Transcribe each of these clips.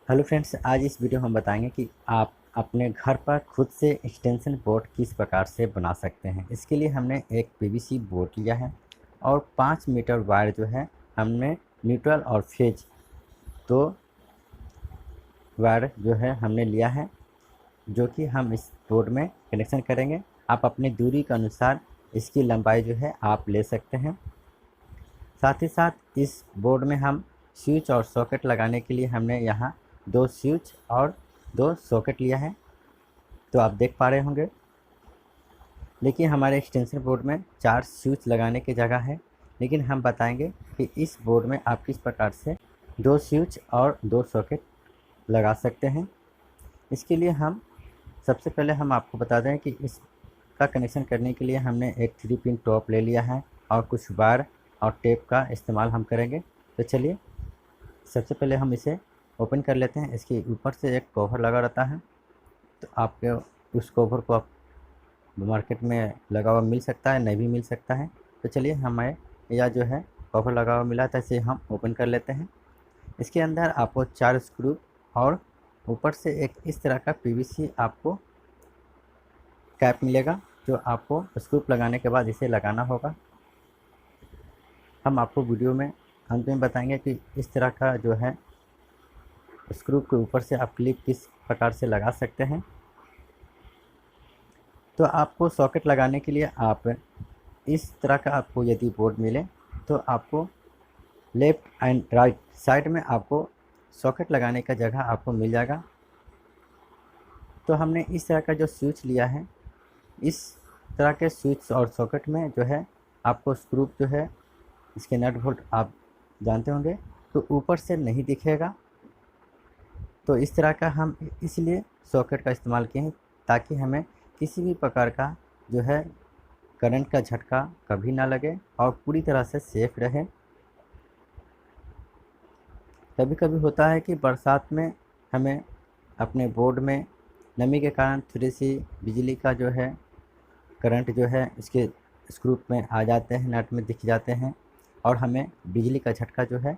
Hello friends, आज इस video में हम बताएंगे कि आप अपने घर पर खुद से एक्सटेंशन बोर्ड किस प्रकार से बना सकते हैं। इसके लिए हमने एक पीवीसी बोर्ड लिया है और 5 मीटर वायर जो है हमने न्यूट्रल और फेज दो वायर जो है हमने लिया है, जो कि हम इस बोर्ड में कनेक्शन करेंगे। आप अपनी दूरी के अनुसार इसकी लंबाई जो है आप ले सकते हैं। साथ ही साथ इस बोर्ड में हम स्विच और सॉकेट लगाने के लिए हमने यहाँ 2 स्विच और 2 सॉकेट लिया है, तो आप देख पा रहे होंगे। लेकिन हमारे एक्सटेंशन बोर्ड में 4 स्विच लगाने की जगह है, लेकिन हम बताएंगे कि इस बोर्ड में आप किस प्रकार से 2 स्विच और 2 सॉकेट लगा सकते हैं। इसके लिए हम सबसे पहले हम आपको बता दें कि इसका कनेक्शन करने के लिए हमने एक 3 पिन टॉप ले लिया है और कुछ वायर और टेप का इस्तेमाल हम करेंगे। तो चलिए सबसे पहले हम इसे ओपन कर लेते हैं। इसके ऊपर से एक कवर लगा रहता है, तो आपके उस कवर को आप मार्केट में लगा हुआ मिल सकता है, नहीं भी मिल सकता है। तो चलिए हमें यह जो है कवर लगा हुआ मिला था, इसे हम ओपन कर लेते हैं। इसके अंदर आपको 4 स्क्रू और ऊपर से एक इस तरह का पीवीसी आपको कैप मिलेगा, जो आपको स्क्रू लगाने के बाद इसे लगाना होगा। हम आपको वीडियो में अंत में बताएंगे कि इस तरह का जो है स्क्रू के ऊपर से आप क्लिप किस प्रकार से लगा सकते हैं। तो आपको सॉकेट लगाने के लिए आप इस तरह का आपको यदि बोर्ड मिले तो आपको लेफ़्ट एंड राइट साइड में आपको सॉकेट लगाने का जगह आपको मिल जाएगा। तो हमने इस तरह का जो स्विच लिया है, इस तरह के स्विच और सॉकेट में जो है आपको स्क्रू जो है इसके नट बोल्ट आप जानते होंगे, तो ऊपर से नहीं दिखेगा। तो इस तरह का हम इसलिए सॉकेट का इस्तेमाल किए हैं ताकि हमें किसी भी प्रकार का जो है करंट का झटका कभी ना लगे और पूरी तरह से सेफ रहे। कभी कभी होता है कि बरसात में हमें अपने बोर्ड में नमी के कारण थोड़ी सी बिजली का जो है करंट जो है इसके स्क्रू में आ जाते हैं, नट में दिख जाते हैं और हमें बिजली का झटका जो है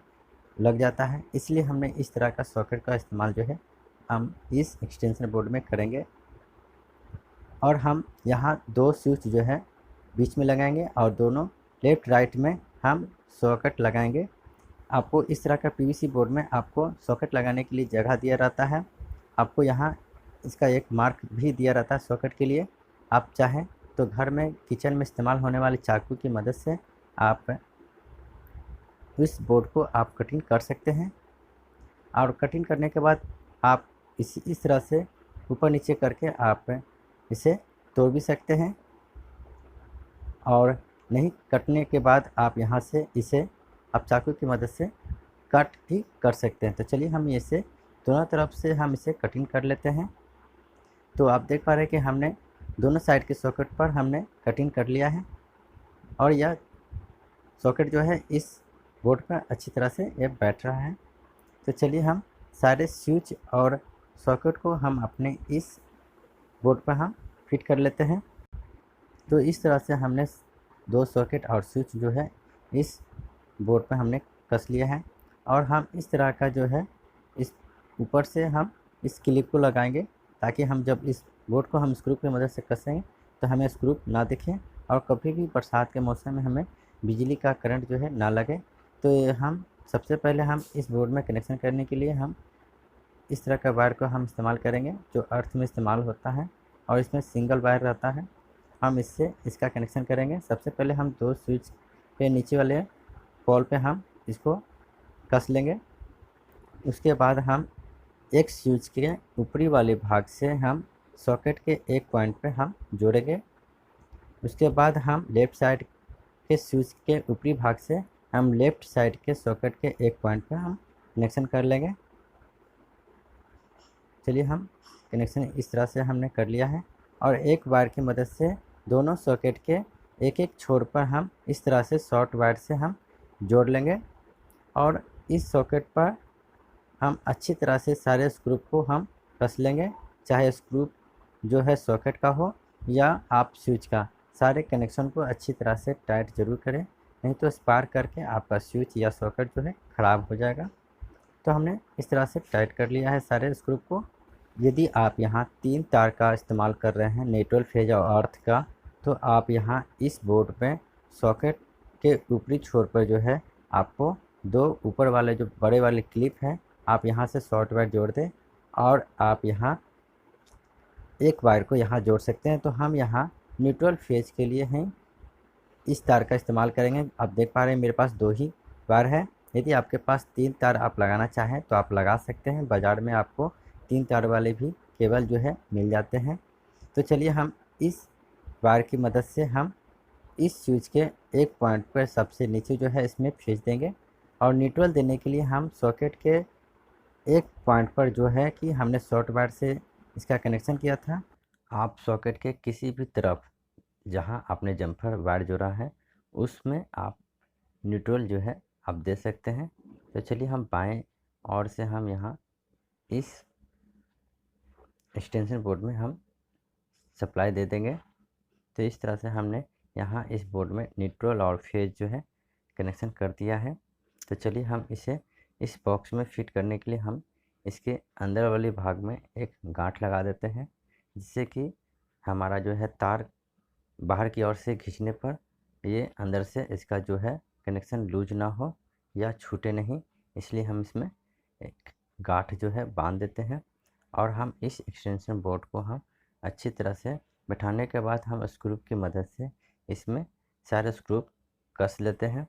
लग जाता है। इसलिए हमने इस तरह का सॉकेट का इस्तेमाल जो है हम इस एक्सटेंशन बोर्ड में करेंगे। और हम यहाँ 2 स्विच जो है बीच में लगाएंगे और दोनों लेफ़्ट राइट में हम सॉकेट लगाएंगे। आपको इस तरह का पीवीसी बोर्ड में आपको सॉकेट लगाने के लिए जगह दिया रहता है। आपको यहाँ इसका एक मार्क भी दिया रहता है सॉकेट के लिए। आप चाहें तो घर में किचन में इस्तेमाल होने वाले चाकू की मदद से आप इस बोर्ड को आप कटिंग कर सकते हैं। और कटिंग करने के बाद आप इस तरह से ऊपर नीचे करके आप इसे तोड़ भी सकते हैं, और नहीं कटने के बाद आप यहाँ से इसे आप चाकू की मदद से कट भी कर सकते हैं। तो चलिए हम इसे दोनों तरफ से हम इसे कटिंग कर लेते हैं। तो आप देख पा रहे हैं कि हमने दोनों साइड के सॉकेट पर हमने कटिंग कर लिया है और यह सॉकेट जो है इस बोर्ड पर अच्छी तरह से ये बैठ रहा है। तो चलिए हम सारे स्विच और सॉकेट को हम अपने इस बोर्ड पर हम फिट कर लेते हैं। तो इस तरह से हमने 2 सॉकेट और स्विच जो है इस बोर्ड पर हमने कस लिया है। और हम इस तरह का जो है इस ऊपर से हम इस क्लिप को लगाएंगे ताकि हम जब इस बोर्ड को हम स्क्रू की मदद से कसेंगे तो हमें स्क्रू ना दिखे और कभी भी बरसात के मौसम में हमें बिजली का करंट जो है ना लगे। तो हम सबसे पहले हम इस बोर्ड में कनेक्शन करने के लिए हम इस तरह का वायर को हम इस्तेमाल करेंगे जो अर्थ में इस्तेमाल होता है और इसमें सिंगल वायर रहता है। हम इससे इसका कनेक्शन करेंगे। सबसे पहले हम 2 स्विच के नीचे वाले पोल पे हम इसको कस लेंगे। उसके बाद हम एक स्विच के ऊपरी वाले भाग से हम सॉकेट के एक पॉइंट पे हम जोड़ेंगे। उसके बाद हम लेफ़्ट साइड के स्विच के ऊपरी भाग से हम लेफ़्ट साइड के सॉकेट के एक पॉइंट पे हम कनेक्शन कर लेंगे। चलिए हम कनेक्शन इस तरह से हमने कर लिया है और एक वायर की मदद से दोनों सॉकेट के एक एक छोर पर हम इस तरह से शॉर्ट वायर से हम जोड़ लेंगे। और इस सॉकेट पर हम अच्छी तरह से सारे स्क्रू को हम कस लेंगे, चाहे स्क्रू जो है सॉकेट का हो या आप स्विच का। सारे कनेक्शन को अच्छी तरह से टाइट ज़रूर करें, नहीं तो स्पार्क करके आपका स्विच या सॉकेट जो है ख़राब हो जाएगा। तो हमने इस तरह से टाइट कर लिया है सारे स्क्रू को। यदि आप यहाँ 3 तार का इस्तेमाल कर रहे हैं, न्यूट्रल फेज और अर्थ का, तो आप यहाँ इस बोर्ड पे सॉकेट के ऊपरी छोर पर जो है आपको 2 ऊपर वाले जो बड़े वाले क्लिप हैं, आप यहाँ से शॉर्ट वायर जोड़ दें और आप यहाँ एक वायर को यहाँ जोड़ सकते हैं। तो हम यहाँ न्यूट्रल फेज के लिए हैं इस तार का इस्तेमाल करेंगे। आप देख पा रहे हैं मेरे पास 2 ही वायर है। यदि आपके पास 3 तार आप लगाना चाहें तो आप लगा सकते हैं। बाज़ार में आपको 3 तार वाले भी केबल जो है मिल जाते हैं। तो चलिए हम इस वायर की मदद से हम इस स्विच के एक पॉइंट पर सबसे नीचे जो है इसमें फेज देंगे और न्यूट्रल देने के लिए हम सॉकेट के एक पॉइंट पर जो है कि हमने शॉर्ट वायर से इसका कनेक्शन किया था, आप सॉकेट के किसी भी तरफ जहां आपने जम्पर वायर जोड़ा है उसमें आप न्यूट्रल जो है आप दे सकते हैं। तो चलिए हम बाएं और से हम यहाँ इस एक्सटेंशन बोर्ड में हम सप्लाई दे देंगे। तो इस तरह से हमने यहाँ इस बोर्ड में न्यूट्रल और फेज जो है कनेक्शन कर दिया है। तो चलिए हम इसे इस बॉक्स में फिट करने के लिए हम इसके अंदर वाले भाग में एक गांठ लगा देते हैं, जिससे कि हमारा जो है तार बाहर की ओर से खींचने पर ये अंदर से इसका जो है कनेक्शन लूज ना हो या छूटे नहीं, इसलिए हम इसमें एक गांठ जो है बांध देते हैं। और हम इस एक्सटेंशन बोर्ड को हम अच्छी तरह से बैठाने के बाद हम स्क्रू की मदद से इसमें सारे स्क्रू कस लेते हैं।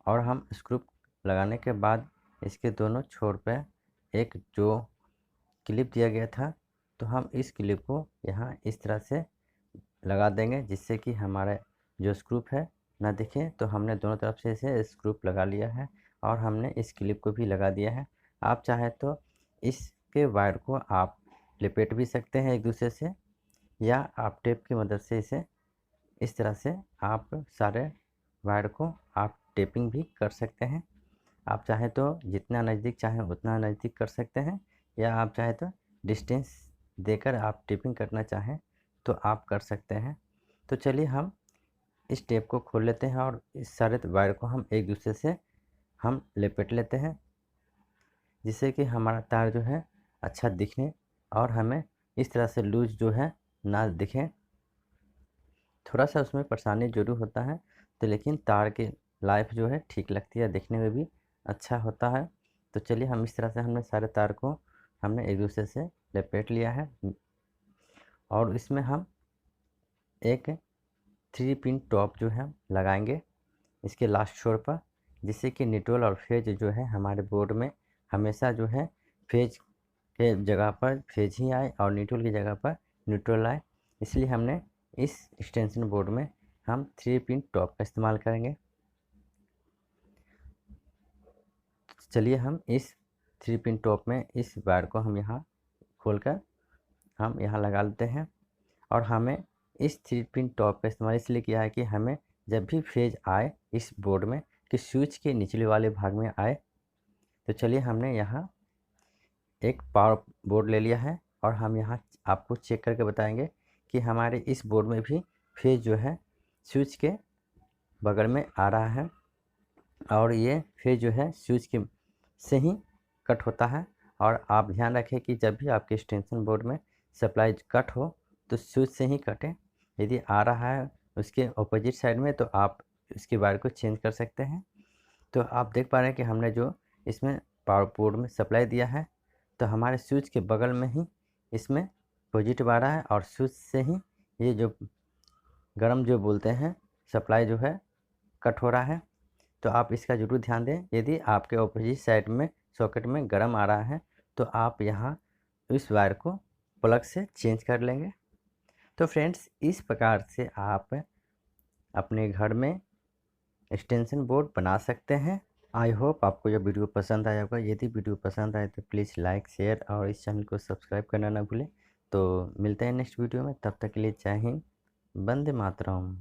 और हम स्क्रू लगाने के बाद इसके दोनों छोर पे एक जो क्लिप दिया गया था, तो हम इस क्लिप को यहाँ इस तरह से लगा देंगे, जिससे कि हमारा जो स्क्रू है ना दिखे। तो हमने दोनों तरफ से इसे स्क्रू लगा लिया है और हमने इस क्लिप को भी लगा दिया है। आप चाहे तो इसके वायर को आप लपेट भी सकते हैं एक दूसरे से, या आप टेप की मदद से इसे इस तरह से आप सारे वायर को आप टेपिंग भी कर सकते हैं। आप चाहे तो जितना नज़दीक चाहें उतना नज़दीक कर सकते हैं, या आप चाहे तो डिस्टेंस देकर आप टेपिंग करना चाहें तो आप कर सकते हैं। तो चलिए हम इस टेप को खोल लेते हैं और इस सारे वायर को हम एक दूसरे से हम लपेट लेते हैं, जिससे कि हमारा तार जो है अच्छा दिखे और हमें इस तरह से लूज जो है ना दिखे। थोड़ा सा उसमें परेशानी जरूर होता है, तो लेकिन तार की लाइफ जो है ठीक लगती है, देखने में भी अच्छा होता है। तो चलिए हम इस तरह से हमने सारे तार को हमने एक दूसरे से लपेट लिया है और इसमें हम एक 3 पिन टॉप जो है लगाएंगे इसके लास्ट छोर पर, जिससे कि न्यूट्रल और फेज जो है हमारे बोर्ड में हमेशा जो है फेज के जगह पर फेज ही आए और न्यूट्रल की जगह पर न्यूट्रल आए। इसलिए हमने इस एक्सटेंशन बोर्ड में हम 3 पिन टॉप का इस्तेमाल करेंगे। चलिए हम इस 3 पिन टॉप में इस वायर को हम यहाँ खोलकर हम यहाँ लगा लेते हैं। और हमें इस 3 पिन टॉप का इस्तेमाल इसलिए किया है कि हमें जब भी फेज आए इस बोर्ड में कि स्विच के निचले वाले भाग में आए। तो चलिए हमने यहाँ एक पावर बोर्ड ले लिया है और हम यहाँ आपको चेक करके बताएंगे कि हमारे इस बोर्ड में भी फेज जो है स्विच के बगल में आ रहा है, और ये फेज जो है स्विच के से ही कट होता है। और आप ध्यान रखें कि जब भी आपके एक्सटेंशन बोर्ड में सप्लाई कट हो तो स्विच से ही कटे। यदि आ रहा है उसके ऑपोजिट साइड में तो आप इसकी वायर को चेंज कर सकते हैं। तो आप देख पा रहे हैं कि हमने जो इसमें पावर बोर्ड में सप्लाई दिया है, तो हमारे स्विच के बगल में ही इसमें पॉजिटिव आ रहा है और स्विच से ही ये जो गर्म जो बोलते हैं सप्लाई जो है कट हो रहा है। तो आप इसका ज़रूर ध्यान दें। यदि आपके ऑपोजिट साइड में सॉकेट में गर्म आ रहा है तो आप यहाँ इस वायर को प्लग से चेंज कर लेंगे। तो फ्रेंड्स, इस प्रकार से आप अपने घर में एक्सटेंशन बोर्ड बना सकते हैं। आई होप आपको यह वीडियो पसंद आया होगा। यदि वीडियो पसंद आए तो प्लीज़ लाइक शेयर और इस चैनल को सब्सक्राइब करना ना भूलें। तो मिलते हैं नेक्स्ट वीडियो में, तब तक के लिए जय हिंद, वंदे मातरम।